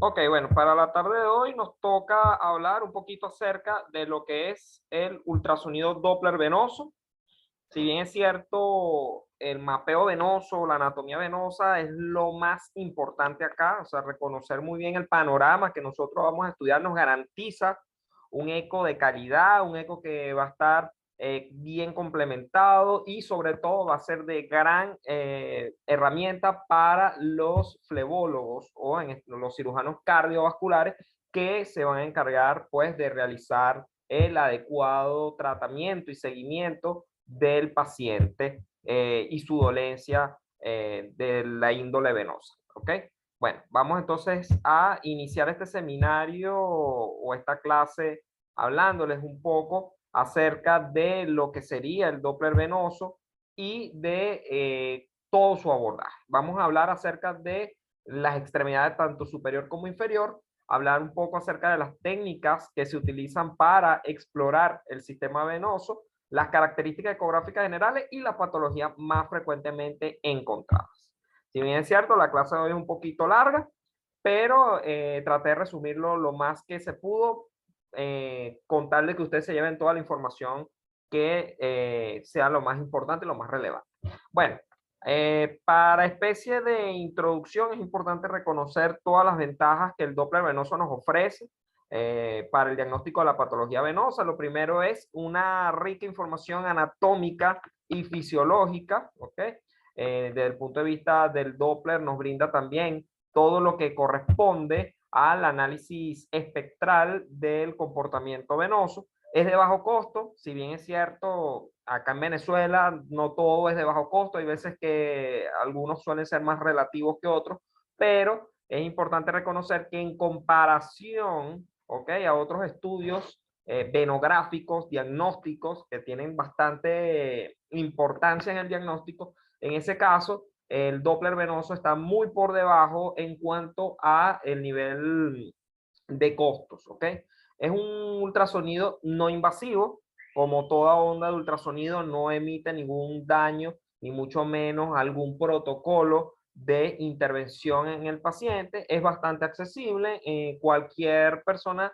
Ok, bueno, para la tarde de hoy nos toca hablar un poquito acerca de lo que es el ultrasonido Doppler venoso. Si bien es cierto, el mapeo venoso, la anatomía venosa es lo más importante acá, o sea, reconocer muy bien el panorama que nosotros vamos a estudiar nos garantiza un eco de calidad, un eco que va a estar bien complementado y sobre todo va a ser de gran herramienta para los flebólogos o en los cirujanos cardiovasculares que se van a encargar pues de realizar el adecuado tratamiento y seguimiento del paciente y su dolencia de la índole venosa. ¿Ok? Bueno, vamos entonces a iniciar este seminario o esta clase hablándoles un poco acerca de lo que sería el Doppler venoso y de todo su abordaje. Vamos a hablar acerca de las extremidades tanto superior como inferior, hablar un poco acerca de las técnicas que se utilizan para explorar el sistema venoso, las características ecográficas generales y las patologías más frecuentemente encontradas. Si bien es cierto, la clase de hoy es un poquito larga, pero traté de resumirlo lo más que se pudo, con tal de que ustedes se lleven toda la información que sea lo más importante y lo más relevante. Bueno, para especie de introducción es importante reconocer todas las ventajas que el Doppler venoso nos ofrece para el diagnóstico de la patología venosa. Lo primero es una rica información anatómica y fisiológica, ¿ok? Desde el punto de vista del Doppler nos brinda también todo lo que corresponde al análisis espectral del comportamiento venoso. Es de bajo costo, si bien es cierto, acá en Venezuela no todo es de bajo costo, hay veces que algunos suelen ser más relativos que otros, pero es importante reconocer que en comparación, ¿okay?, a otros estudios venográficos, diagnósticos, que tienen bastante importancia en el diagnóstico, en ese caso, el Doppler venoso está muy por debajo en cuanto a el nivel de costos, ¿ok? Es un ultrasonido no invasivo, como toda onda de ultrasonido no emite ningún daño, ni mucho menos algún protocolo de intervención en el paciente. Es bastante accesible. Cualquier persona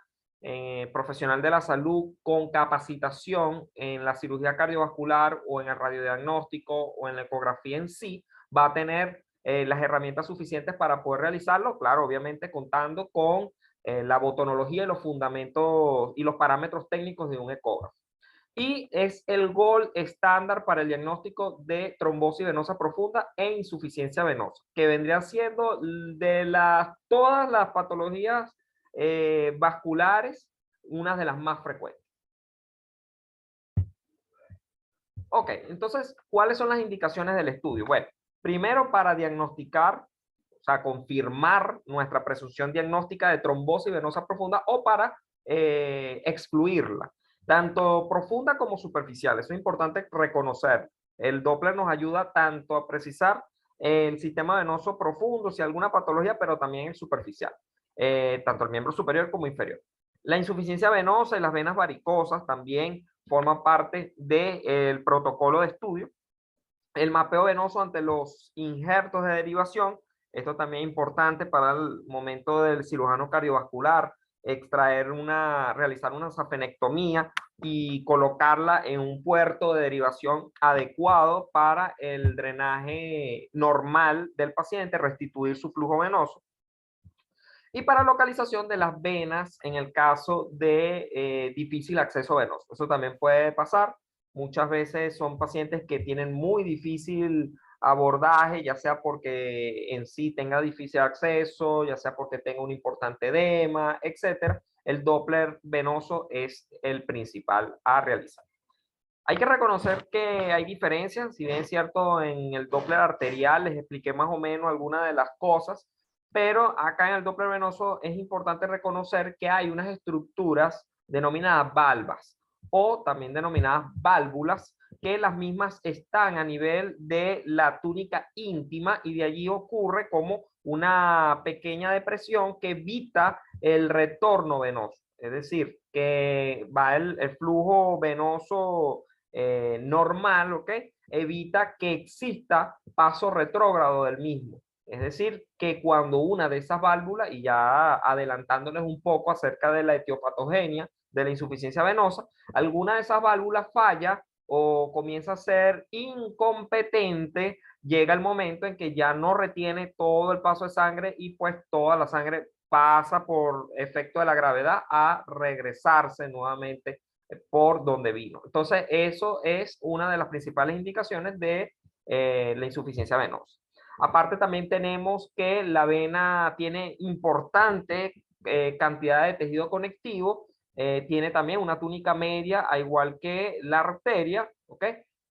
profesional de la salud con capacitación en la cirugía cardiovascular o en el radiodiagnóstico o en la ecografía en sí va a tener las herramientas suficientes para poder realizarlo, claro, obviamente contando con la botonología y los fundamentos y los parámetros técnicos de un ecógrafo. Y es el gol estándar para el diagnóstico de trombosis venosa profunda e insuficiencia venosa, que vendría siendo de todas las patologías vasculares, una de las más frecuentes. Ok, entonces, ¿cuáles son las indicaciones del estudio? Bueno, primero para diagnosticar, o sea, confirmar nuestra presunción diagnóstica de trombosis venosa profunda o para excluirla, tanto profunda como superficial. Eso es importante reconocer. El Doppler nos ayuda tanto a precisar el sistema venoso profundo, si alguna patología, pero también el superficial, tanto el miembro superior como inferior. La insuficiencia venosa y las venas varicosas también forman parte del protocolo de estudio. El mapeo venoso ante los injertos de derivación, esto también es importante para el momento del cirujano cardiovascular, realizar una safenectomía y colocarla en un puerto de derivación adecuado para el drenaje normal del paciente, restituir su flujo venoso. Y para localización de las venas en el caso de difícil acceso venoso. Eso también puede pasar. Muchas veces son pacientes que tienen muy difícil abordaje, ya sea porque en sí tenga difícil acceso, ya sea porque tenga un importante edema, etcétera. El Doppler venoso es el principal a realizar. Hay que reconocer que hay diferencias, si bien es cierto, en el Doppler arterial les expliqué más o menos algunas de las cosas, pero acá en el Doppler venoso es importante reconocer que hay unas estructuras denominadas valvas o también denominadas válvulas, que las mismas están a nivel de la túnica íntima y de allí ocurre como una pequeña depresión que evita el retorno venoso. Es decir, que va el flujo venoso normal, ¿ok? Evita que exista paso retrógrado del mismo. Es decir, que cuando una de esas válvulas, y ya adelantándoles un poco acerca de la etiopatogenia, de la insuficiencia venosa, alguna de esas válvulas falla o comienza a ser incompetente, llega el momento en que ya no retiene todo el paso de sangre y pues toda la sangre pasa por efecto de la gravedad a regresarse nuevamente por donde vino. Entonces, eso es una de las principales indicaciones de la insuficiencia venosa. Aparte, también tenemos que la vena tiene importante cantidad de tejido conectivo, tiene también una túnica media, al igual que la arteria, ¿ok?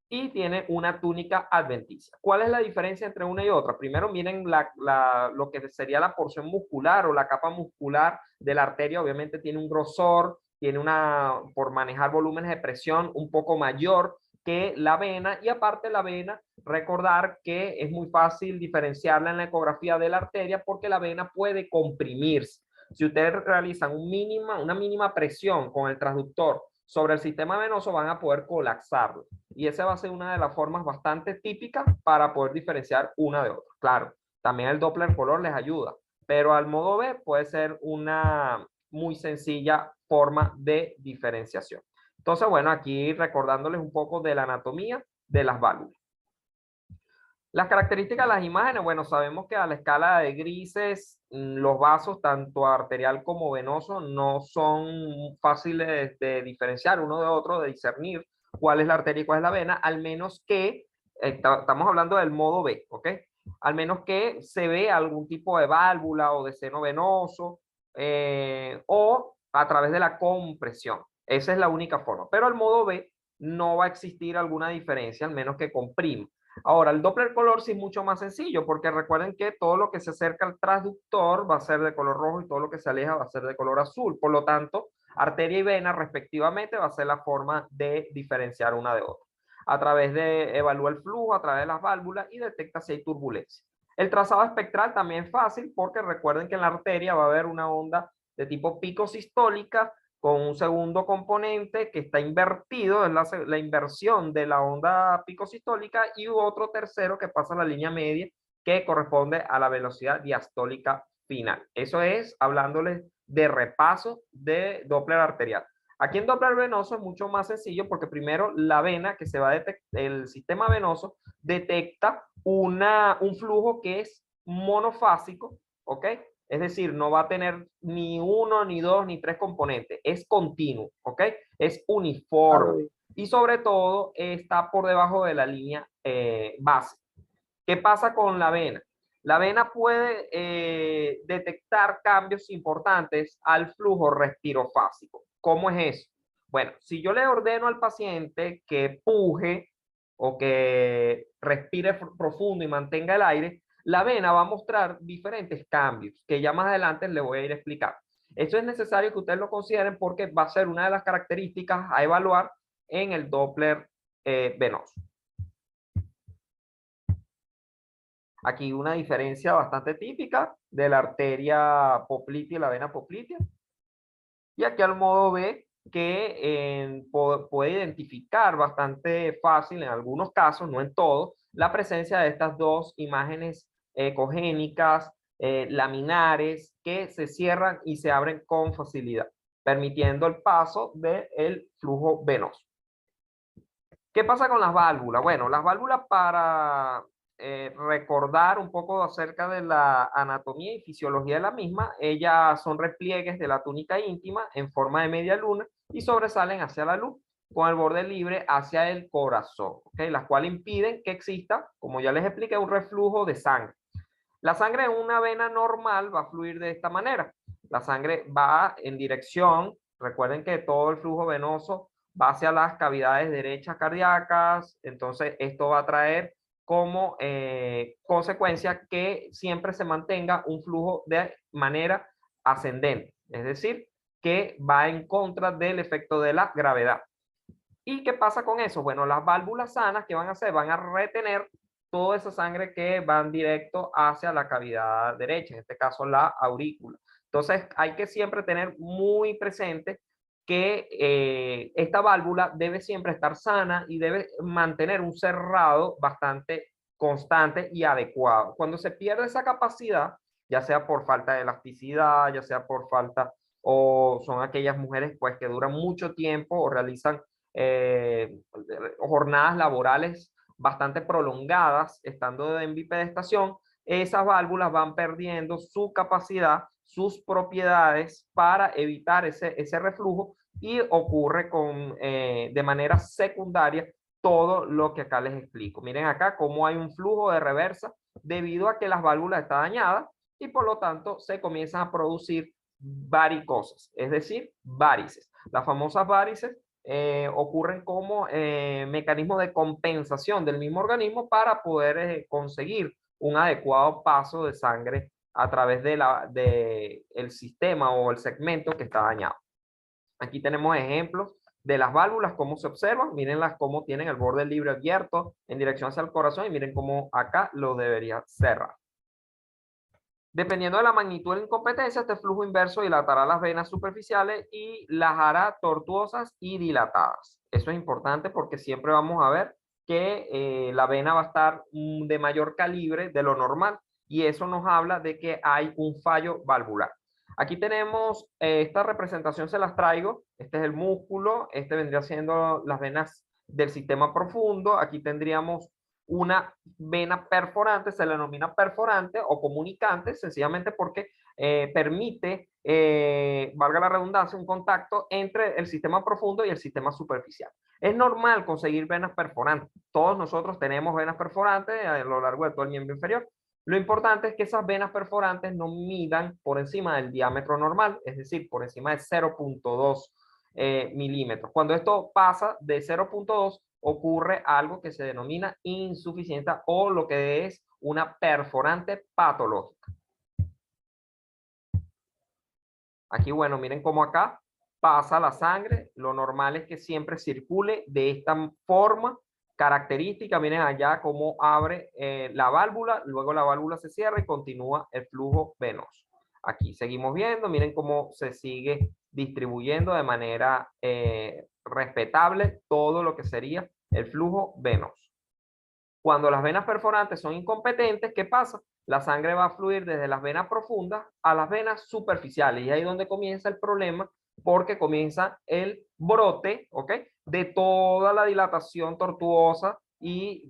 Y tiene una túnica adventicia. ¿Cuál es la diferencia entre una y otra? Primero miren lo que sería la porción muscular o la capa muscular de la arteria. Obviamente tiene un grosor, tiene una, por manejar volúmenes de presión, un poco mayor que la vena. Y aparte la vena, recordar que es muy fácil diferenciarla en la ecografía de la arteria porque la vena puede comprimirse. Si ustedes realizan una mínima presión con el transductor sobre el sistema venoso, van a poder colapsarlo. Y esa va a ser una de las formas bastante típicas para poder diferenciar una de otra. Claro, también el Doppler color les ayuda, pero al modo B puede ser una muy sencilla forma de diferenciación. Entonces, bueno, aquí recordándoles un poco de la anatomía de las válvulas. Las características de las imágenes, bueno, sabemos que a la escala de grises, los vasos, tanto arterial como venoso, no son fáciles de diferenciar uno de otro, de discernir cuál es la arteria y cuál es la vena, al menos que, estamos hablando del modo B, ¿ok? Al menos que se vea algún tipo de válvula o de seno venoso, o a través de la compresión. Esa es la única forma. Pero al modo B no va a existir alguna diferencia, al menos que comprima. Ahora, el Doppler color sí es mucho más sencillo, porque recuerden que todo lo que se acerca al transductor va a ser de color rojo y todo lo que se aleja va a ser de color azul. Por lo tanto, arteria y vena respectivamente va a ser la forma de diferenciar una de otra. A través de evalúa el flujo, a través de las válvulas y detecta si hay turbulencia. El trazado espectral también es fácil porque recuerden que en la arteria va a haber una onda de tipo pico sistólica con un segundo componente que está invertido, es la inversión de la onda picosistólica, y otro tercero que pasa a la línea media que corresponde a la velocidad diastólica final. Eso es hablándoles de repaso de Doppler arterial. Aquí en Doppler venoso es mucho más sencillo porque primero la vena que se va a detectar, el sistema venoso detecta un flujo que es monofásico, ¿ok? Es decir, no va a tener ni uno, ni dos, ni tres componentes. Es continuo, ¿ok? Es uniforme. Y sobre todo está por debajo de la línea base. ¿Qué pasa con la vena? La vena puede detectar cambios importantes al flujo respirofásico. ¿Cómo es eso? Bueno, si yo le ordeno al paciente que puje o que respire profundo y mantenga el aire, la vena va a mostrar diferentes cambios que ya más adelante les voy a ir a explicar. Eso es necesario que ustedes lo consideren porque va a ser una de las características a evaluar en el Doppler venoso. Aquí una diferencia bastante típica de la arteria poplitea y la vena poplitea. Y aquí al modo B, que puede identificar bastante fácil en algunos casos, no en todos, la presencia de estas dos imágenes ecogénicas, laminares, que se cierran y se abren con facilidad, permitiendo el paso del flujo venoso. ¿Qué pasa con las válvulas? Bueno, las válvulas, para recordar un poco acerca de la anatomía y fisiología de la misma, ellas son repliegues de la túnica íntima en forma de media luna y sobresalen hacia la luz con el borde libre hacia el corazón, ¿okay? Las cuales impiden que exista, como ya les expliqué, un reflujo de sangre. La sangre en una vena normal va a fluir de esta manera. La sangre va en dirección, recuerden que todo el flujo venoso va hacia las cavidades derechas cardíacas, entonces esto va a traer como consecuencia que siempre se mantenga un flujo de manera ascendente, es decir, que va en contra del efecto de la gravedad. ¿Y qué pasa con eso? Bueno, las válvulas sanas, ¿qué van a hacer? Van a retener toda esa sangre que van directo hacia la cavidad derecha, en este caso la aurícula. Entonces hay que siempre tener muy presente que esta válvula debe siempre estar sana y debe mantener un cerrado bastante constante y adecuado. Cuando se pierde esa capacidad, ya sea por falta de elasticidad, ya sea por falta, o son aquellas mujeres pues que duran mucho tiempo o realizan jornadas laborales bastante prolongadas estando en bipedestación, esas válvulas van perdiendo su capacidad, sus propiedades para evitar ese reflujo y ocurre de manera secundaria todo lo que acá les explico. Miren acá cómo hay un flujo de reversa debido a que las válvulas están dañadas y por lo tanto se comienzan a producir varicosas, es decir, varices. Las famosas varices ocurren como mecanismo de compensación del mismo organismo para poder conseguir un adecuado paso de sangre a través de el sistema o el segmento que está dañado. Aquí tenemos ejemplos de las válvulas, cómo se observan. Mírenlas cómo tienen el borde libre abierto en dirección hacia el corazón y miren cómo acá lo debería cerrar. Dependiendo de la magnitud de la incompetencia, este flujo inverso dilatará las venas superficiales y las hará tortuosas y dilatadas. Eso es importante porque siempre vamos a ver que la vena va a estar de mayor calibre de lo normal y eso nos habla de que hay un fallo valvular. Aquí tenemos esta representación, se las traigo. Este es el músculo, este vendría siendo las venas del sistema profundo. Aquí tendríamos una vena perforante, se le denomina perforante o comunicante, sencillamente porque permite, valga la redundancia, un contacto entre el sistema profundo y el sistema superficial. Es normal conseguir venas perforantes. Todos nosotros tenemos venas perforantes a lo largo de todo el miembro inferior. Lo importante es que esas venas perforantes no midan por encima del diámetro normal, es decir, por encima de 0.2 milímetros. Cuando esto pasa de 0.2, ocurre algo que se denomina insuficiencia o lo que es una perforante patológica. Aquí, bueno, miren cómo acá pasa la sangre. Lo normal es que siempre circule de esta forma característica. Miren allá cómo abre la válvula, luego la válvula se cierra y continúa el flujo venoso. Aquí seguimos viendo, miren cómo se sigue distribuyendo de manera respetable todo lo que sería el flujo venoso. Cuando las venas perforantes son incompetentes, ¿qué pasa? La sangre va a fluir desde las venas profundas a las venas superficiales. Y ahí es donde comienza el problema, porque comienza el brote, ¿ok? De toda la dilatación tortuosa y,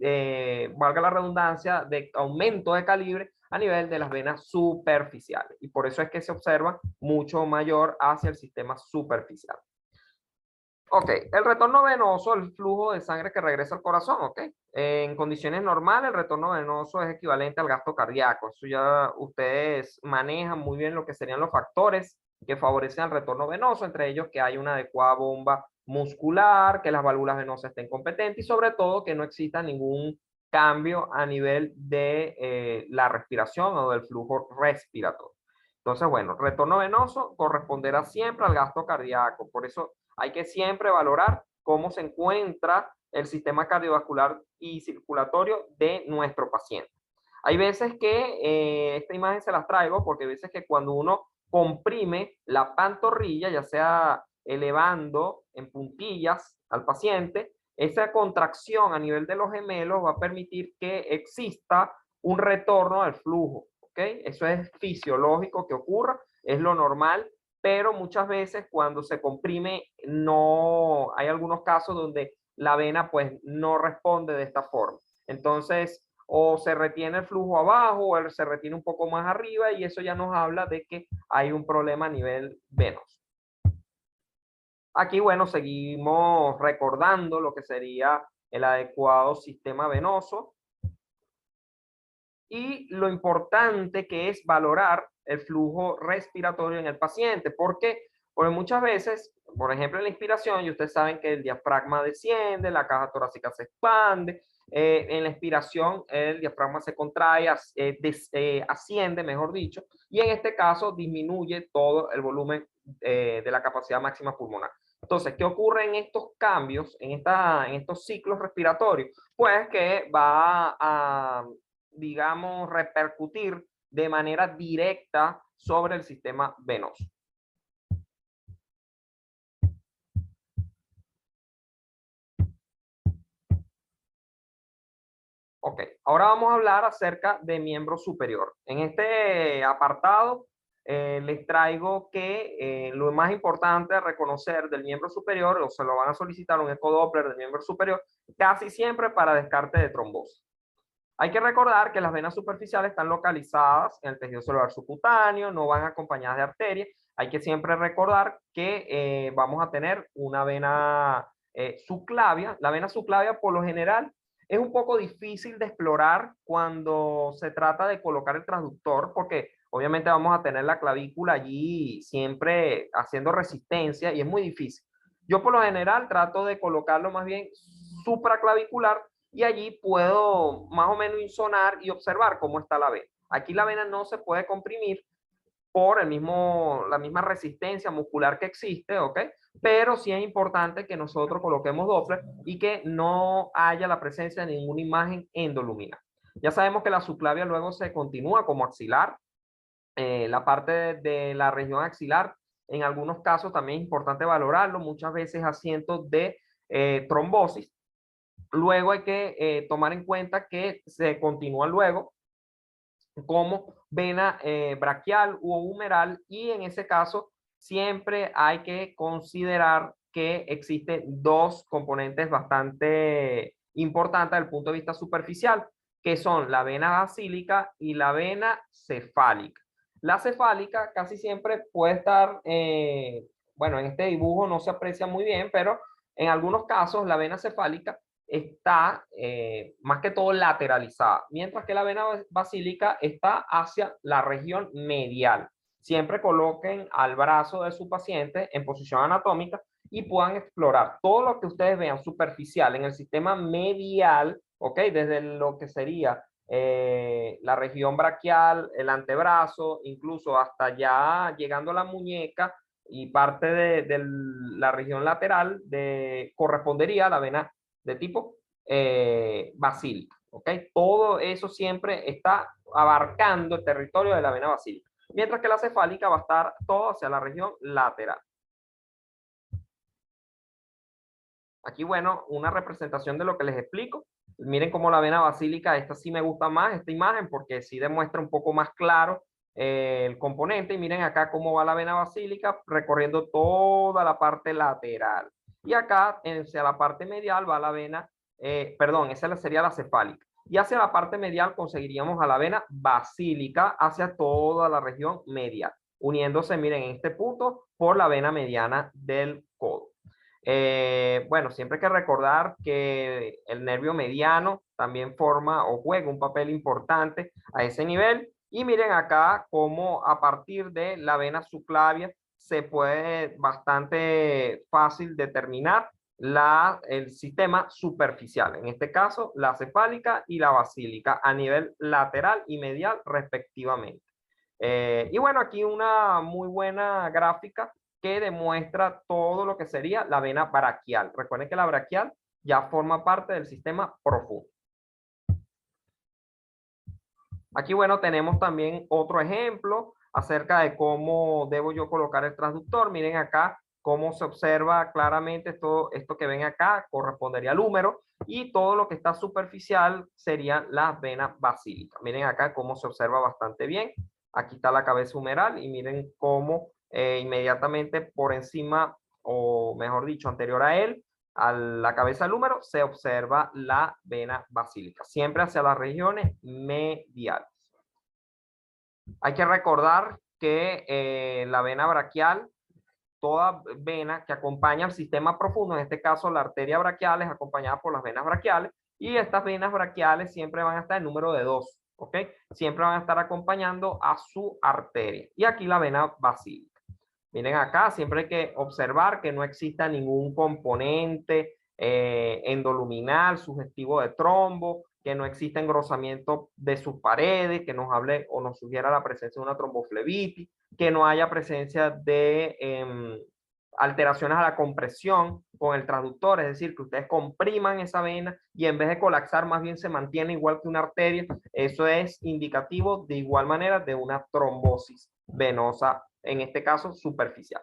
valga la redundancia, de aumento de calibre a nivel de las venas superficiales. Y por eso es que se observa mucho mayor hacia el sistema superficial. Ok, el retorno venoso, el flujo de sangre que regresa al corazón, ok. En condiciones normales, el retorno venoso es equivalente al gasto cardíaco. Eso ya ustedes manejan muy bien lo que serían los factores que favorecen el retorno venoso, entre ellos que hay una adecuada bomba muscular, que las válvulas venosas estén competentes y sobre todo que no exista ningún cambio a nivel de la respiración o del flujo respiratorio. Entonces, bueno, retorno venoso corresponderá siempre al gasto cardíaco. Por eso hay que siempre valorar cómo se encuentra el sistema cardiovascular y circulatorio de nuestro paciente. Hay veces que esta imagen se las traigo porque hay veces que cuando uno comprime la pantorrilla, ya sea elevando en puntillas al paciente, esa contracción a nivel de los gemelos va a permitir que exista un retorno al flujo. ¿Okay? Eso es fisiológico que ocurra, es lo normal, pero muchas veces cuando se comprime no hay algunos casos donde la vena pues no responde de esta forma. Entonces, o se retiene el flujo abajo o se retiene un poco más arriba y eso ya nos habla de que hay un problema a nivel venoso. Aquí, bueno, seguimos recordando lo que sería el adecuado sistema venoso y lo importante que es valorar el flujo respiratorio en el paciente. ¿Por qué? Porque muchas veces, por ejemplo, en la inspiración, y ustedes saben que el diafragma desciende, la caja torácica se expande, en la expiración el diafragma se contrae, asciende, mejor dicho, y en este caso disminuye todo el volumen de la capacidad máxima pulmonar. Entonces, ¿qué ocurre en estos cambios, en estos ciclos respiratorios? Pues que va a, digamos, repercutir de manera directa sobre el sistema venoso. Ok, ahora vamos a hablar acerca de miembro superior. En este apartado les traigo que lo más importante a reconocer del miembro superior, o se lo van a solicitar un ecodoppler del miembro superior, casi siempre para descarte de trombosis. Hay que recordar que las venas superficiales están localizadas en el tejido celular subcutáneo, no van acompañadas de arterias. Hay que siempre recordar que vamos a tener una vena subclavia. La vena subclavia, por lo general, es un poco difícil de explorar cuando se trata de colocar el transductor, porque obviamente vamos a tener la clavícula allí siempre haciendo resistencia y es muy difícil. Yo por lo general trato de colocarlo más bien supraclavicular y allí puedo más o menos insonar y observar cómo está la vena. Aquí la vena no se puede comprimir por la misma resistencia muscular que existe, ¿ok? Pero sí es importante que nosotros coloquemos Doppler y que no haya la presencia de ninguna imagen endoluminal. Ya sabemos que la subclavia luego se continúa como axilar. La parte de la región axilar, en algunos casos también es importante valorarlo, muchas veces asientos de trombosis. Luego hay que tomar en cuenta que se continúa luego como vena braquial u humeral y en ese caso siempre hay que considerar que existen dos componentes bastante importantes desde el punto de vista superficial, que son la vena basílica y la vena cefálica. La cefálica casi siempre puede estar, bueno, en este dibujo no se aprecia muy bien, pero en algunos casos la vena cefálica está más que todo lateralizada, mientras que la vena basílica está hacia la región medial. Siempre coloquen al brazo de su paciente en posición anatómica y puedan explorar todo lo que ustedes vean superficial en el sistema medial, ¿ok? Desde lo que sería la región braquial, el antebrazo, incluso hasta ya llegando a la muñeca y parte de la región lateral correspondería a la vena de tipo basílica. ¿Ok? Todo eso siempre está abarcando el territorio de la vena basílica. Mientras que la cefálica va a estar todo hacia la región lateral. Aquí, bueno, una representación de lo que les explico. Miren cómo la vena basílica, esta sí me gusta más, esta imagen, porque sí demuestra un poco más claro el componente. Y miren acá cómo va la vena basílica recorriendo toda la parte lateral. Y acá, hacia la parte medial, va la vena, perdón, esa sería la cefálica. Y hacia la parte medial conseguiríamos a la vena basílica hacia toda la región medial, uniéndose, miren, en este punto por la vena mediana del codo. Bueno, siempre hay que recordar que el nervio mediano también forma o juega un papel importante a ese nivel. Y miren acá cómo a partir de la vena subclavia se puede bastante fácil determinar el sistema superficial, en este caso la cefálica y la basílica a nivel lateral y medial respectivamente. Y bueno, aquí una muy buena gráfica que demuestra todo lo que sería la vena braquial. Recuerden que la braquial ya forma parte del sistema profundo. Aquí, bueno, tenemos también otro ejemplo acerca de cómo debo yo colocar el transductor. Miren acá cómo se observa claramente todo esto que ven acá, correspondería al húmero, y todo lo que está superficial sería la vena basílica. Miren acá cómo se observa bastante bien. Aquí está la cabeza humeral y miren cómo inmediatamente por encima, o mejor dicho, anterior a él, a la cabeza del húmero, se observa la vena basílica, siempre hacia las regiones mediales. Hay que recordar que la vena braquial, toda vena que acompaña al sistema profundo, en este caso la arteria braquial es acompañada por las venas braquiales, y estas venas braquiales siempre van a estar en número de 2, ¿ok? Siempre van a estar acompañando a su arteria. Y aquí la vena basílica. Miren acá, siempre hay que observar que no exista ningún componente endoluminal sugestivo de trombo, que no exista engrosamiento de sus paredes, que nos hable o nos sugiera la presencia de una tromboflebitis, que no haya presencia de alteraciones a la compresión con el transductor, es decir, que ustedes compriman esa vena y en vez de colapsar más bien se mantiene igual que una arteria. Eso es indicativo de igual manera de una trombosis venosa, en este caso superficial.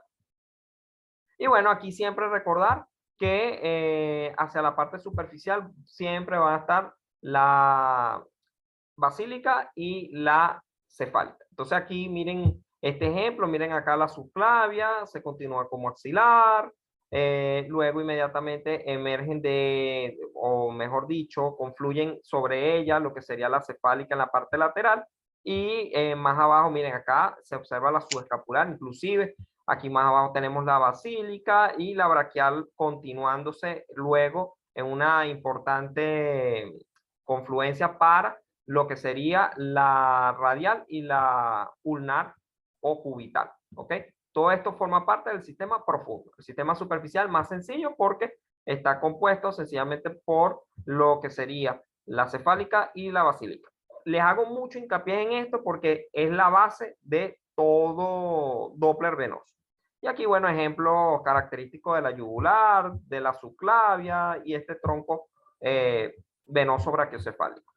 Y bueno, aquí siempre recordar que hacia la parte superficial siempre van a estar la basílica y la cefálica. Entonces aquí miren este ejemplo, miren acá la subclavia, se continúa como axilar, luego inmediatamente emergen o mejor dicho, confluyen sobre ella lo que sería la cefálica en la parte lateral, y más abajo, miren acá, se observa la subescapular, inclusive aquí más abajo tenemos la basílica y la braquial continuándose luego en una importante confluencia para lo que sería la radial y la ulnar o cubital, ¿ok? Todo esto forma parte del sistema profundo. El sistema superficial más sencillo porque está compuesto sencillamente por lo que sería la cefálica y la basílica. Les hago mucho hincapié en esto porque es la base de todo Doppler venoso. Y aquí, bueno, ejemplo característico de la yugular, de la subclavia y este tronco venoso brachiocefálico.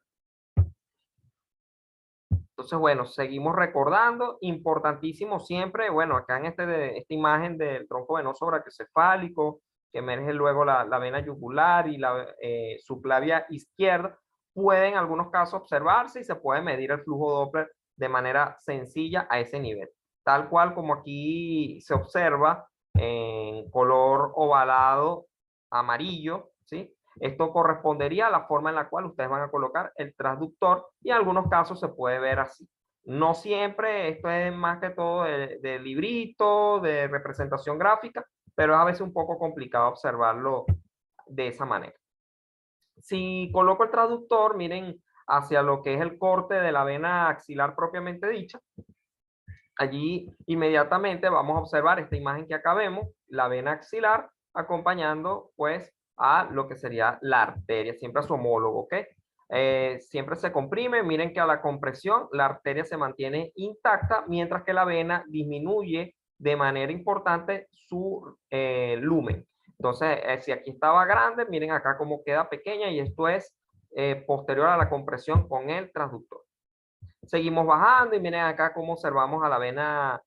Entonces, bueno, seguimos recordando, importantísimo siempre, bueno, acá en esta imagen del tronco venoso brachiocefálico, que emerge luego la vena yugular y la subclavia izquierda, puede en algunos casos observarse y se puede medir el flujo Doppler de manera sencilla a ese nivel. Tal cual como aquí se observa en color ovalado amarillo, ¿sí? Esto correspondería a la forma en la cual ustedes van a colocar el transductor y en algunos casos se puede ver así. No siempre, esto es más que todo de librito, de representación gráfica, pero es a veces un poco complicado observarlo de esa manera. Si coloco el transductor, miren, hacia lo que es el corte de la vena axilar propiamente dicha, allí inmediatamente vamos a observar esta imagen que acá vemos, la vena axilar, acompañando pues a lo que sería la arteria, siempre a su homólogo, ¿ok? Siempre se comprime, miren que a la compresión la arteria se mantiene intacta, mientras que la vena disminuye de manera importante su lumen. Entonces, si aquí estaba grande, miren acá cómo queda pequeña y esto es posterior a la compresión con el transductor. Seguimos bajando y miren acá cómo observamos a la vena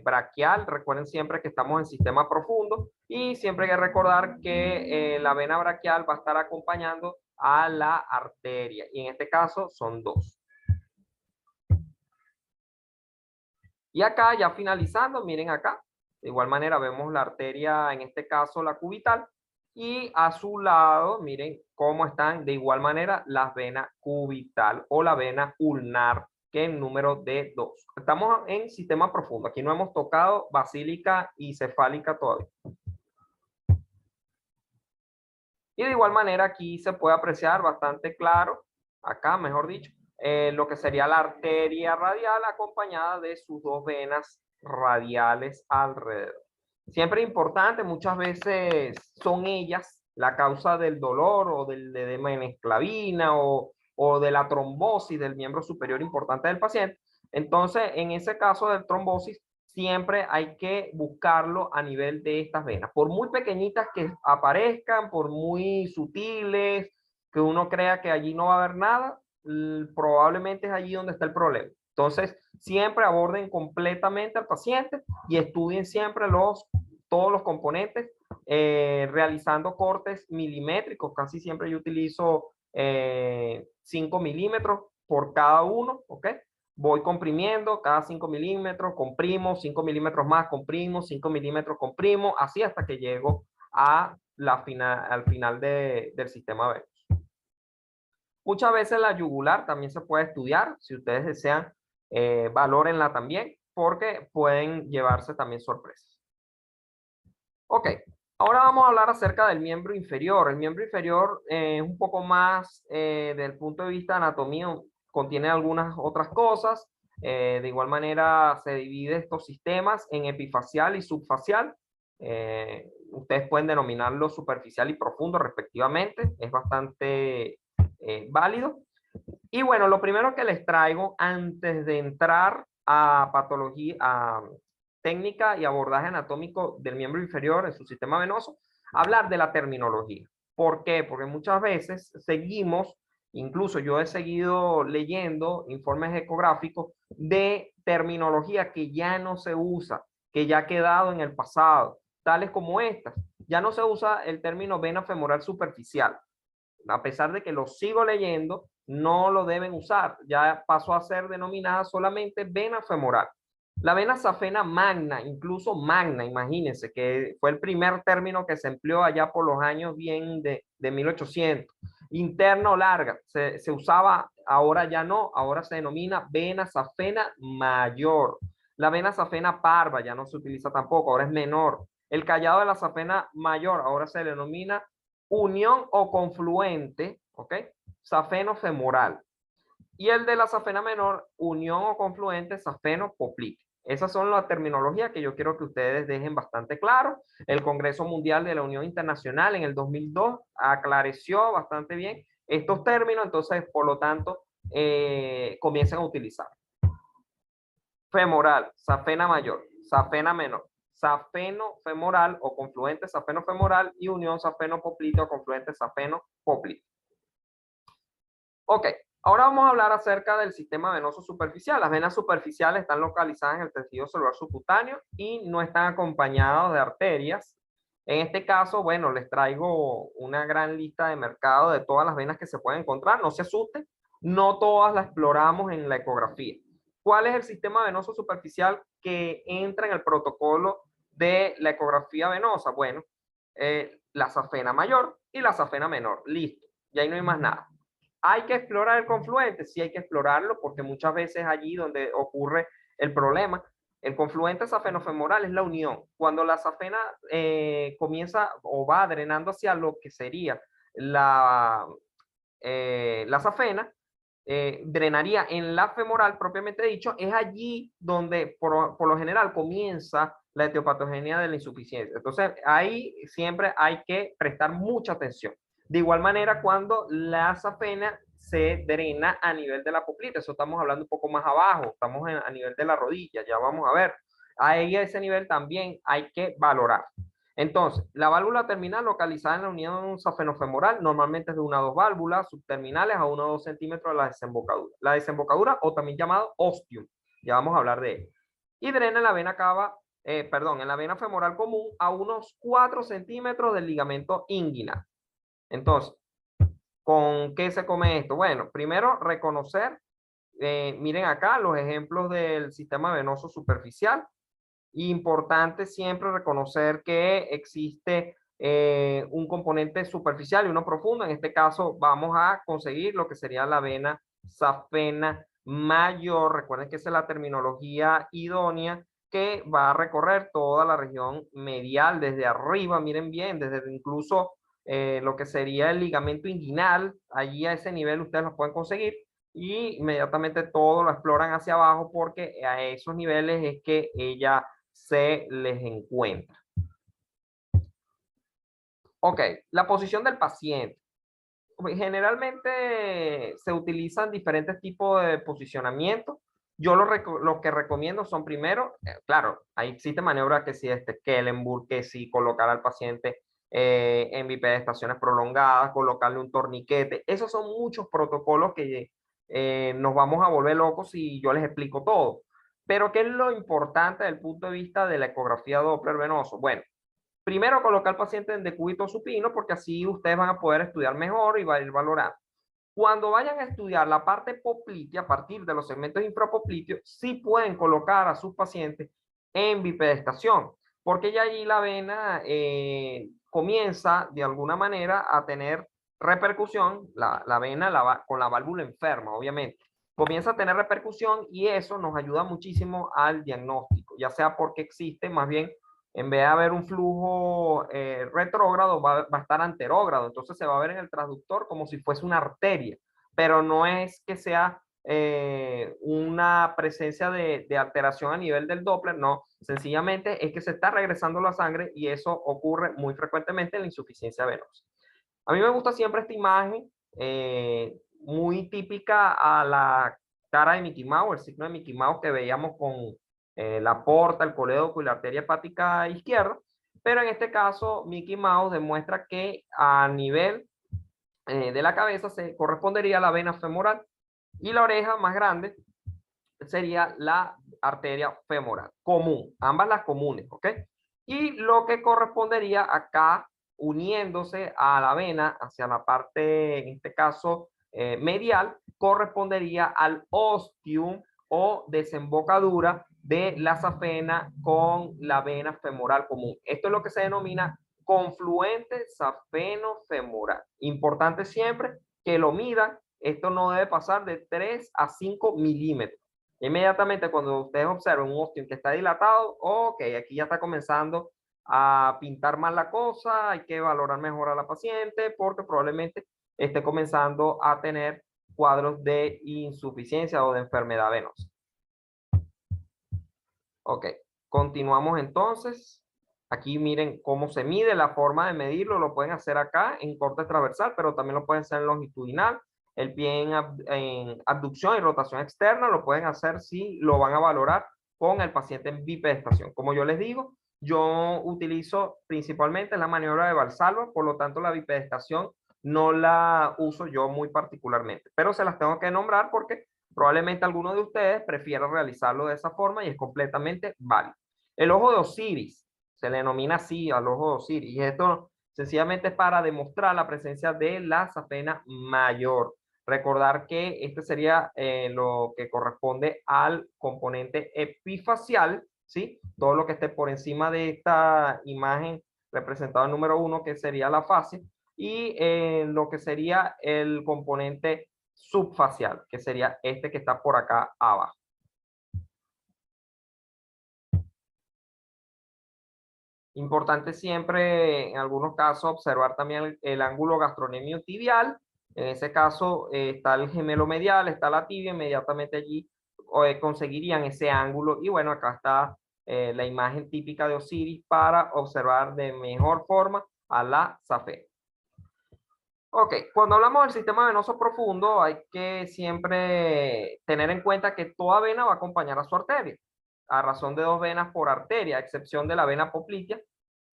braquial. Recuerden siempre que estamos en sistema profundo y siempre hay que recordar que la vena braquial va a estar acompañando a la arteria y en este caso son dos. Y acá ya finalizando, miren acá, de igual manera vemos la arteria, en este caso la cubital, y a su lado, miren cómo están de igual manera las venas cubital o la vena ulnar, que es el número de 2. Estamos en sistema profundo, aquí no hemos tocado basílica y cefálica todavía. Y de igual manera aquí se puede apreciar bastante claro, acá mejor dicho, lo que sería la arteria radial acompañada de sus dos venas radiales alrededor. Siempre importante, muchas veces son ellas la causa del dolor o del edema en esclavina o de la trombosis del miembro superior importante del paciente. Entonces, en ese caso de trombosis, siempre hay que buscarlo a nivel de estas venas. Por muy pequeñitas que aparezcan, por muy sutiles, que uno crea que allí no va a haber nada, probablemente es allí donde está el problema. Entonces, siempre aborden completamente al paciente y estudien siempre todos los componentes, realizando cortes milimétricos. Casi siempre yo utilizo 5 milímetros por cada uno, ¿ok? Voy comprimiendo cada 5 milímetros, comprimo, 5 milímetros más, comprimo, 5 milímetros, comprimo, así hasta que llego al final del sistema venoso. Muchas veces la yugular también se puede estudiar, si ustedes desean, valórenla también, porque pueden llevarse también sorpresas. Ok, ahora vamos a hablar acerca del miembro inferior. El miembro inferior es un poco más, del punto de vista de anatomía, contiene algunas otras cosas. De igual manera se divide estos sistemas en epifacial y subfacial. Ustedes pueden denominarlo superficial y profundo respectivamente. Es bastante válido. Y bueno, lo primero que les traigo antes de entrar a patología, a técnica y abordaje anatómico del miembro inferior en su sistema venoso, hablar de la terminología. ¿Por qué? Porque muchas veces seguimos, incluso yo he seguido leyendo informes ecográficos de terminología que ya no se usa, que ya ha quedado en el pasado, tales como estas. Ya no se usa el término vena femoral superficial. a pesar de que lo sigo leyendo, no lo deben usar. Ya pasó a ser denominada solamente vena femoral. La vena safena magna, incluso magna, imagínense, que fue el primer término que se empleó allá por los años bien de 1800. Interna o larga, se usaba, ahora ya no, ahora se denomina vena safena mayor. La vena safena parva ya no se utiliza tampoco, ahora es menor. El callado de la safena mayor ahora se denomina unión o confluente, ¿ok? Safeno femoral. Y el de la safena menor, unión o confluente, safeno popliteo. Esas son las terminologías que yo quiero que ustedes dejen bastante claro. El Congreso Mundial de la Unión Internacional en el 2002 aclareció bastante bien estos términos, entonces, por lo tanto, comienzan a utilizar. Femoral, safena mayor, safena menor, safeno femoral o confluente safeno femoral y unión safeno popliteo o confluente safeno popliteo. Ok, ahora vamos a hablar acerca del sistema venoso superficial. Las venas superficiales están localizadas en el tejido celular subcutáneo y no están acompañadas de arterias. En este caso, bueno, les traigo una gran lista de mercado de todas las venas que se pueden encontrar. No se asusten, no todas las exploramos en la ecografía. ¿Cuál es el sistema venoso superficial que entra en el protocolo de la ecografía venosa? Bueno, la safena mayor y la safena menor. Listo, y ahí no hay más nada. ¿Hay que explorar el confluente? Sí, hay que explorarlo porque muchas veces allí donde ocurre el problema. El confluente safenofemoral es la unión. Cuando la safena comienza o va drenando hacia lo que sería la safena, drenaría en la femoral propiamente dicho, es allí donde por lo general comienza la etiopatogenia de la insuficiencia. Entonces ahí siempre hay que prestar mucha atención. De igual manera, cuando la safena se drena a nivel de la poplita, eso estamos hablando un poco más abajo, estamos a nivel de la rodilla, ya vamos a ver. Ahí a ese nivel también hay que valorar. Entonces, la válvula terminal localizada en la unión safenofemoral normalmente es de una o dos válvulas subterminales a 1 o 2 centímetros de la desembocadura. La desembocadura, o también llamado ostium, ya vamos a hablar de ello. Y drena en la vena cava, en la vena femoral común a unos 4 centímetros del ligamento inguinal. Entonces, ¿con qué se come esto? Bueno, primero reconocer, miren acá los ejemplos del sistema venoso superficial. Importante siempre reconocer que existe un componente superficial y uno profundo. En este caso vamos a conseguir lo que sería la vena safena mayor. Recuerden que esa es la terminología idónea que va a recorrer toda la región medial desde arriba, miren bien, desde incluso lo que sería el ligamento inguinal, allí a ese nivel ustedes lo pueden conseguir y inmediatamente todo lo exploran hacia abajo porque a esos niveles es que ella se les encuentra. Ok, la posición del paciente. Generalmente se utilizan diferentes tipos de posicionamiento. Yo lo que recomiendo son primero, claro, ahí existe maniobra que si Kellenburg, que si colocar al paciente en bipedestaciones prolongadas, colocarle un torniquete. Esos son muchos protocolos que nos vamos a volver locos si yo les explico todo. Pero ¿qué es lo importante desde el punto de vista de la ecografía Doppler venoso? Bueno, primero colocar al paciente en decúbito supino porque así ustedes van a poder estudiar mejor y va a ir valorando. Cuando vayan a estudiar la parte poplitea, a partir de los segmentos infrapopliteos, sí pueden colocar a sus pacientes en bipedestación, porque ya allí la vena comienza de alguna manera a tener repercusión, la vena con la válvula enferma, obviamente. Comienza a tener repercusión y eso nos ayuda muchísimo al diagnóstico, ya sea porque existe más bien en vez de haber un flujo retrógrado, va a estar anterógrado. Entonces se va a ver en el transductor como si fuese una arteria, pero no es que sea una presencia de alteración a nivel del Doppler, no, sencillamente es que se está regresando la sangre y eso ocurre muy frecuentemente en la insuficiencia venosa. A mí me gusta siempre esta imagen, muy típica a la cara de Mickey Mouse, el signo de Mickey Mouse que veíamos con la porta, el colédoco y la arteria hepática izquierda, pero en este caso Mickey Mouse demuestra que a nivel de la cabeza se correspondería a la vena femoral y la oreja más grande sería la arteria femoral común, ambas las comunes, ¿ok? Y lo que correspondería acá uniéndose a la vena hacia la parte, en este caso, medial, correspondería al ostium o desembocadura de la safena con la vena femoral común. Esto es lo que se denomina confluente safeno-femoral. Importante siempre que lo midan. Esto no debe pasar de 3 a 5 milímetros. Inmediatamente cuando ustedes observen un ostium que está dilatado, ok, aquí ya está comenzando a pintar mal la cosa, hay que valorar mejor a la paciente porque probablemente esté comenzando a tener cuadros de insuficiencia o de enfermedad venosa. Ok, continuamos entonces. Aquí miren cómo se mide, la forma de medirlo, lo pueden hacer acá en corte transversal, pero también lo pueden hacer en longitudinal. El pie en abducción y rotación externa lo pueden hacer si lo van a valorar con el paciente en bipedestación. Como yo les digo, yo utilizo principalmente la maniobra de Valsalva, por lo tanto la bipedestación no la uso yo muy particularmente, pero se las tengo que nombrar porque probablemente alguno de ustedes prefiera realizarlo de esa forma y es completamente válido. El ojo de Osiris, se le denomina así al ojo de Osiris, y esto sencillamente es para demostrar la presencia de la safena mayor. Recordar que este sería lo que corresponde al componente epifacial, ¿sí? Todo lo que esté por encima de esta imagen representada en número 1, que sería la fase, y lo que sería el componente subfacial, que sería este que está por acá abajo. Importante siempre, en algunos casos, observar también el ángulo gastrocnemio tibial. En ese caso está el gemelo medial, está la tibia, inmediatamente allí conseguirían ese ángulo. Y bueno, acá está la imagen típica de Osiris para observar de mejor forma a la safena. Ok, cuando hablamos del sistema venoso profundo, hay que siempre tener en cuenta que toda vena va a acompañar a su arteria, a razón de 2 venas por arteria, a excepción de la vena poplitea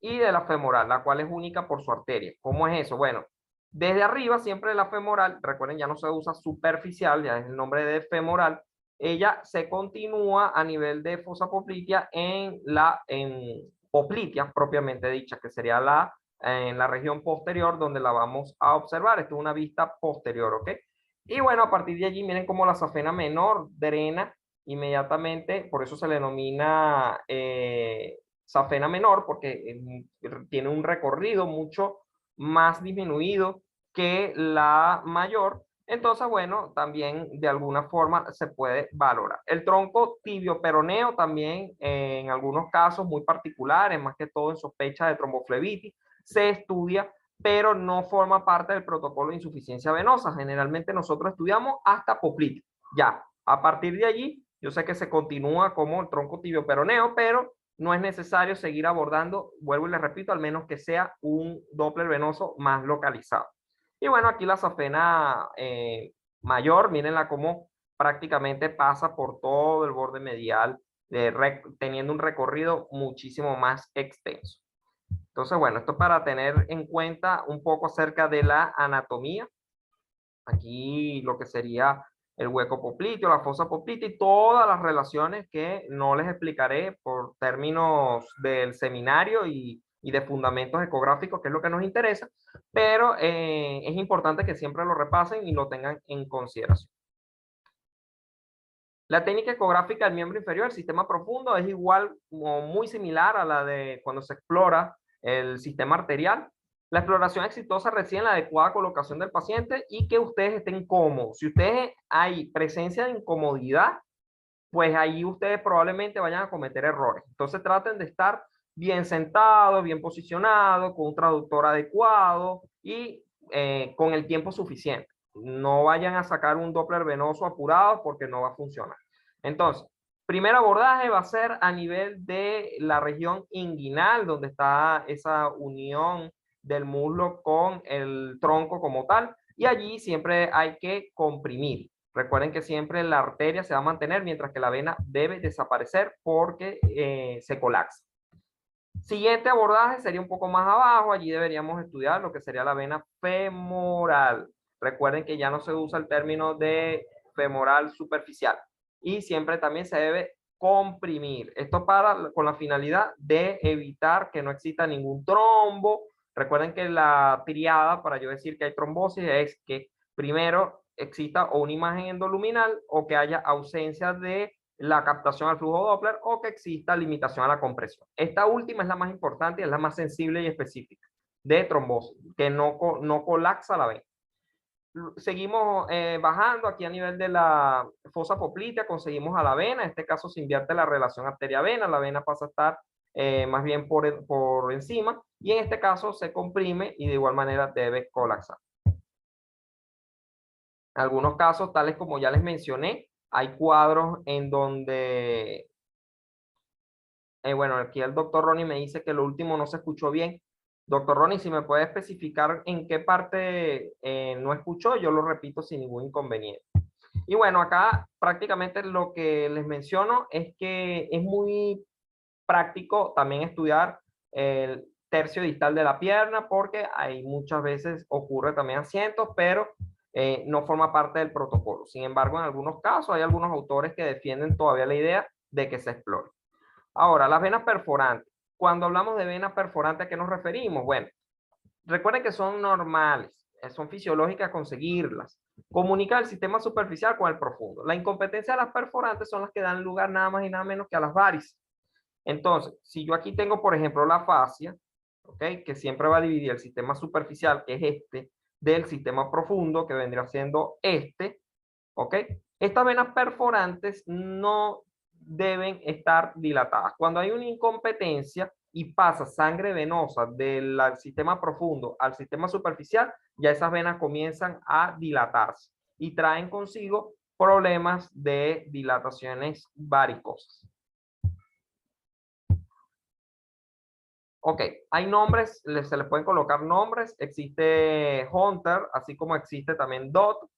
y de la femoral, la cual es única por su arteria. ¿Cómo es eso? Bueno, desde arriba, siempre la femoral, recuerden, ya no se usa superficial, ya es el nombre de femoral, ella se continúa a nivel de fosa poplitea en poplitea propiamente dicha, que sería en la región posterior donde la vamos a observar. Esto es una vista posterior, ¿ok? Y bueno, a partir de allí, miren cómo la safena menor drena inmediatamente, por eso se le denomina safena menor, porque tiene un recorrido mucho más disminuido que la mayor. Entonces, bueno, también de alguna forma se puede valorar. El tronco tibio-peroneo también en algunos casos muy particulares, más que todo en sospecha de tromboflebitis, se estudia, pero no forma parte del protocolo de insuficiencia venosa. Generalmente nosotros estudiamos hasta poplitea. Ya, a partir de allí, yo sé que se continúa como el tronco tibio peroneo, pero no es necesario seguir abordando, vuelvo y les repito, al menos que sea un Doppler venoso más localizado. Y bueno, aquí la safena mayor, mírenla como prácticamente pasa por todo el borde medial, teniendo un recorrido muchísimo más extenso. Entonces, bueno, esto para tener en cuenta un poco acerca de la anatomía. Aquí lo que sería el hueco popliteo, la fosa poplitea y todas las relaciones que no les explicaré por términos del seminario y de fundamentos ecográficos, que es lo que nos interesa, pero es importante que siempre lo repasen y lo tengan en consideración. La técnica ecográfica del miembro inferior, el sistema profundo, es igual o muy similar a la de cuando se explora el sistema arterial. La exploración exitosa reside en la adecuada colocación del paciente y que ustedes estén cómodos. Si ustedes hay presencia de incomodidad, pues ahí ustedes probablemente vayan a cometer errores. Entonces traten de estar bien sentados, bien posicionados, con un traductor adecuado y con el tiempo suficiente. No vayan a sacar un Doppler venoso apurado porque no va a funcionar. Entonces, primer abordaje va a ser a nivel de la región inguinal, donde está esa unión del muslo con el tronco como tal, y allí siempre hay que comprimir. Recuerden que siempre la arteria se va a mantener mientras que la vena debe desaparecer porque se colapsa. Siguiente abordaje sería un poco más abajo. Allí deberíamos estudiar lo que sería la vena femoral. Recuerden que ya no se usa el término de femoral superficial y siempre también se debe comprimir. Esto con la finalidad de evitar que no exista ningún trombo Recuerden que la triada, para yo decir que hay trombosis, es que primero exista o una imagen endoluminal o que haya ausencia de la captación al flujo Doppler o que exista limitación a la compresión. Esta última es la más importante y es la más sensible y específica de trombosis, que no colapsa la vena. Seguimos bajando aquí a nivel de la fosa poplitea, conseguimos a la vena, en este caso se invierte la relación arteria-vena, la vena pasa a estar más bien por encima y en este caso se comprime y de igual manera debe colapsar. En algunos casos, tales como ya les mencioné, hay cuadros en donde, bueno, aquí el doctor Ronnie me dice que lo último no se escuchó bien. Doctor Ronnie, si me puede especificar en qué parte no escuchó, yo lo repito sin ningún inconveniente. Y bueno, acá prácticamente lo que les menciono es que es muy práctico también estudiar el tercio distal de la pierna porque hay muchas veces ocurre también asientos, pero no forma parte del protocolo. Sin embargo, en algunos casos hay algunos autores que defienden todavía la idea de que se explore. Ahora, las venas perforantes. Cuando hablamos de venas perforantes, ¿a qué nos referimos? Bueno, recuerden que son normales, son fisiológicas conseguirlas. Comunica el sistema superficial con el profundo. La incompetencia de las perforantes son las que dan lugar nada más y nada menos que a las varices. Entonces, si yo aquí tengo, por ejemplo, la fascia, ¿okay? Que siempre va a dividir el sistema superficial, que es este, del sistema profundo, que vendría siendo este, ¿ok? Estas venas perforantes no deben estar dilatadas. Cuando hay una incompetencia y pasa sangre venosa del sistema profundo al sistema superficial, ya esas venas comienzan a dilatarse y traen consigo problemas de dilataciones varicosas. Ok, hay nombres, se les pueden colocar nombres. Existe Hunter, así como existe también Dot.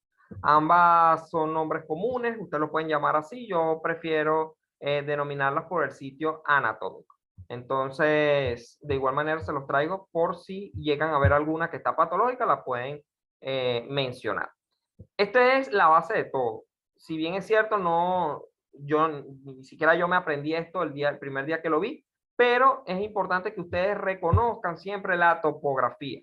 Ambas son nombres comunes, ustedes lo pueden llamar así. Yo prefiero denominarlas por el sitio anatómico. Entonces, de igual manera se los traigo por si llegan a ver alguna que está patológica, la pueden mencionar. Esta es la base de todo. Si bien es cierto, no, yo ni siquiera yo me aprendí esto el primer día que lo vi, pero es importante que ustedes reconozcan siempre la topografía.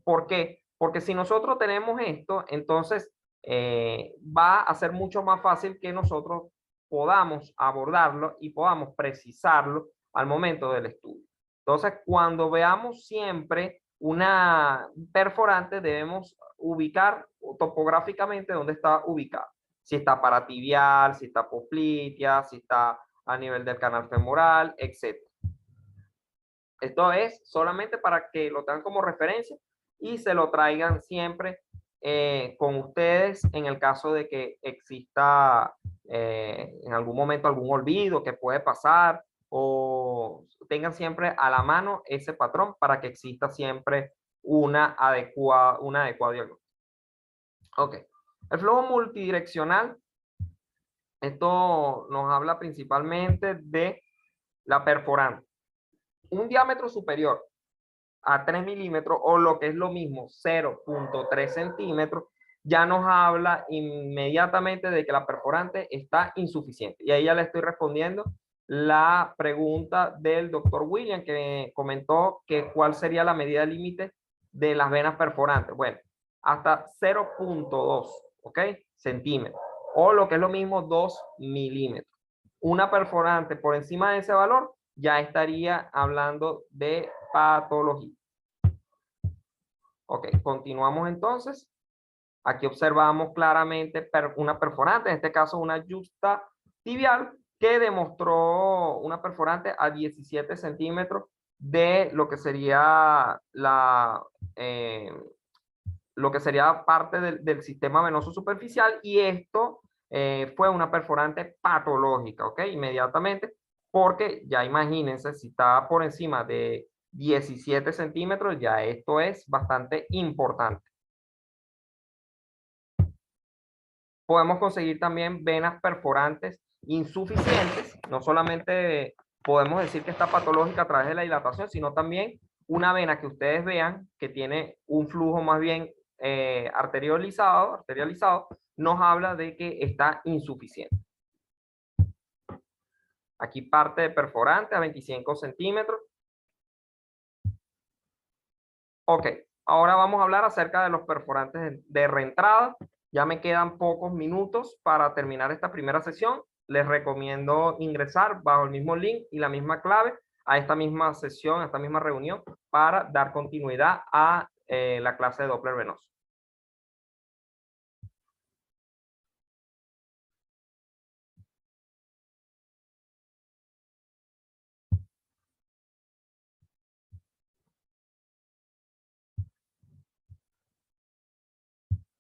¿Por qué? Porque si nosotros tenemos esto, entonces va a ser mucho más fácil que nosotros podamos abordarlo y podamos precisarlo al momento del estudio. Entonces, cuando veamos siempre una perforante, debemos ubicar topográficamente dónde está ubicado. Si está paratibial, si está poplitea, si está a nivel del canal femoral, etc. Esto es solamente para que lo tengan como referencia y se lo traigan siempre con ustedes en el caso de que exista en algún momento algún olvido que puede pasar o tengan siempre a la mano ese patrón para que exista siempre una adecuada diagnóstico. Ok, el flujo multidireccional, esto nos habla principalmente de la perforante. Un diámetro superior a 3 milímetros o lo que es lo mismo 0.3 centímetros, ya nos habla inmediatamente de que la perforante está insuficiente. Y ahí ya le estoy respondiendo la pregunta del doctor William que comentó que cuál sería la medida límite de las venas perforantes. Bueno, hasta 0.2, ¿ok? Centímetros. O lo que es lo mismo 2 milímetros. Una perforante por encima de ese valor ya estaría hablando de patología. Ok, continuamos entonces. Aquí observamos claramente una perforante, en este caso una yuxta tibial, que demostró una perforante a 17 centímetros de lo que sería lo que sería parte del sistema venoso superficial, y esto fue una perforante patológica, ¿ok? Inmediatamente, porque ya imagínense, si está por encima de 17 centímetros, ya esto es bastante importante. Podemos conseguir también venas perforantes insuficientes, no solamente podemos decir que está patológica a través de la dilatación, sino también una vena que ustedes vean que tiene un flujo más bien arterializado, nos habla de que está insuficiente. Aquí parte de perforante a 25 centímetros. Ok, ahora vamos a hablar acerca de los perforantes de reentrada. Ya me quedan pocos minutos para terminar esta primera sesión. Les recomiendo ingresar bajo el mismo link y la misma clave a esta misma sesión, a esta misma reunión, para dar continuidad a la clase de Doppler venoso.